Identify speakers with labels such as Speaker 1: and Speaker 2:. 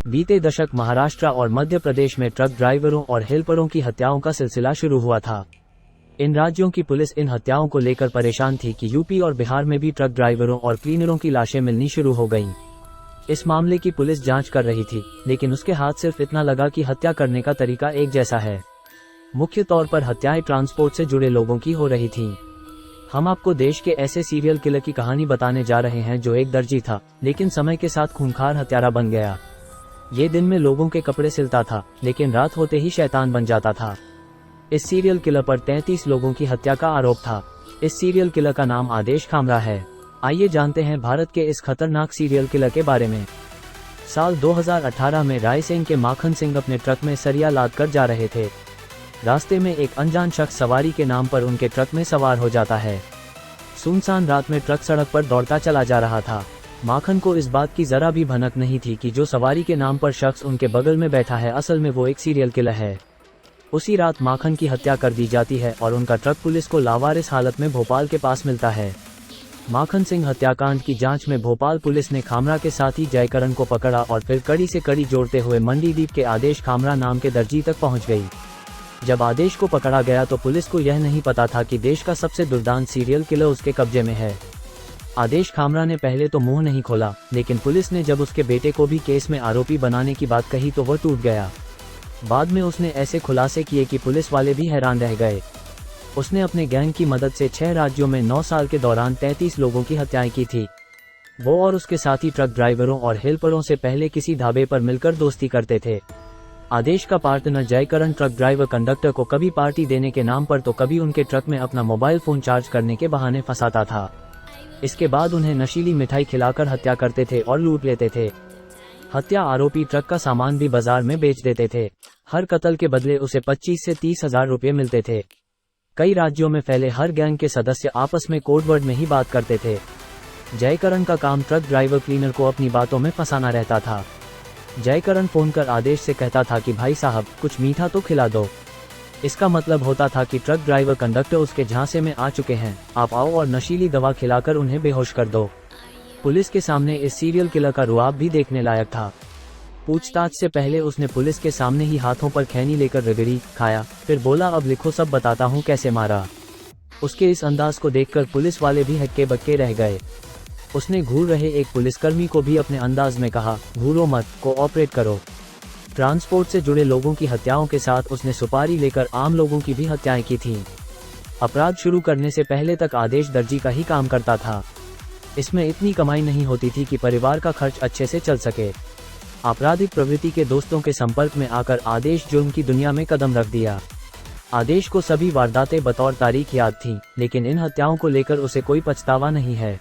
Speaker 1: बीते दशक महाराष्ट्र और मध्य प्रदेश में ट्रक ड्राइवरों और हेल्परों की हत्याओं का सिलसिला शुरू हुआ था। इन राज्यों की पुलिस इन हत्याओं को लेकर परेशान थी कि यूपी और बिहार में भी ट्रक ड्राइवरों और क्लीनरों की लाशें मिलनी शुरू हो गईं। इस मामले की पुलिस जांच कर रही थी, लेकिन उसके हाथ सिर्फ इतना लगा कि हत्या करने का तरीका एक जैसा है। मुख्य तौर पर हत्याएं ट्रांसपोर्ट से जुड़े लोगों की हो रही थीं। हम आपको देश के ऐसे सीरियल किलर की कहानी बताने जा रहे हैं जो एक दर्जी था, लेकिन समय के साथ खूंखार हत्यारा बन गया। ये दिन में लोगों के कपड़े सिलता था, लेकिन रात होते ही शैतान बन जाता था। इस सीरियल किलर पर 33 लोगों की हत्या का आरोप था। इस सीरियल किलर का नाम आदेश खामरा है। आइए जानते हैं भारत के इस खतरनाक सीरियल किलर के बारे में। साल 2018 में रायसेन के माखन सिंह अपने ट्रक में सरिया लाद कर जा रहे थे। रास्ते में एक अनजान शख्स सवारी के नाम पर उनके ट्रक में सवार हो जाता है। सुनसान रात में ट्रक सड़क पर दौड़ता चला जा रहा था। माखन को इस बात की जरा भी भनक नहीं थी कि जो सवारी के नाम पर शख्स उनके बगल में बैठा है असल में वो एक सीरियल किलर है। उसी रात माखन की हत्या कर दी जाती है और उनका ट्रक पुलिस को लावारिस हालत में भोपाल के पास मिलता है। माखन सिंह हत्याकांड की जांच में भोपाल पुलिस ने खामरा के साथ ही जयकरण को पकड़ा और फिर कड़ी से कड़ी जोड़ते हुए मंडीदीप के आदेश खामरा नाम के दर्जी तक पहुंच गई। जब आदेश को पकड़ा गया तो पुलिस को यह नहीं पता था कि देश का सबसे दुर्दांत सीरियल किलर उसके कब्जे में है। आदेश खामरा ने पहले तो मुंह नहीं खोला, लेकिन पुलिस ने जब उसके बेटे को भी केस में आरोपी बनाने की बात कही तो वह टूट गया। बाद में उसने ऐसे खुलासे किए कि पुलिस वाले भी हैरान रह गए। उसने अपने गैंग की मदद से 6 राज्यों में 9 साल के दौरान 33 लोगों की हत्याएं की थी। वो और उसके साथी ट्रक ड्राइवरों और हेल्परों से पहले किसी ढाबे पर मिलकर दोस्ती करते थे। आदेश का partner Jaikaran truck driver conductor को कभी पार्टी देने के नाम पर तो कभी उनके ट्रक में अपना मोबाइल फोन चार्ज करने के बहाने फंसाता था। इसके बाद उन्हें नशीली मिठाई खिलाकर हत्या करते थे और लूट लेते थे। हत्या आरोपी ट्रक का सामान भी बाजार में बेच देते थे। हर कत्ल के बदले उसे 25 से 30 हजार रुपये मिलते थे। कई राज्यों में फैले हर गैंग के सदस्य आपस में कोडवर्ड में ही बात करते थे। जयकरण का काम ट्रक ड्राइवर क्लीनर को अपनी बातों में फंसाना रहता था। जयकरण फोन कर आदेश से कहता था कि भाई साहब कुछ मीठा तो खिला दो। इसका मतलब होता था कि ट्रक ड्राइवर कंडक्टर उसके झांसे में आ चुके हैं, आप आओ और नशीली दवा खिलाकर उन्हें बेहोश कर दो। पुलिस के सामने इस सीरियल किलर का रुआब भी देखने लायक था। पूछताछ से पहले उसने पुलिस के सामने ही हाथों पर खैनी लेकर रगड़ी खाया, फिर बोला अब लिखो सब बताता हूँ कैसे मारा। उसके इस अंदाज को देखकर पुलिस वाले भी हक्के बक्के रह गए। उसने घूर रहे एक पुलिसकर्मी को भी अपने अंदाज में कहा, घूरो मत, कोऑपरेट करो। ट्रांसपोर्ट से जुड़े लोगों की हत्याओं के साथ उसने सुपारी लेकर आम लोगों की भी हत्याएं की थीं। अपराध शुरू करने से पहले तक आदेश दर्जी का ही काम करता था। इसमें इतनी कमाई नहीं होती थी कि परिवार का खर्च अच्छे से चल सके। आपराधिक प्रवृत्ति के दोस्तों के संपर्क में आकर आदेश जुर्म की दुनिया में कदम रख दिया। आदेश को सभी वारदातें बतौर तारीख याद थीं, लेकिन इन हत्याओं को लेकर उसे कोई पछतावा नहीं है।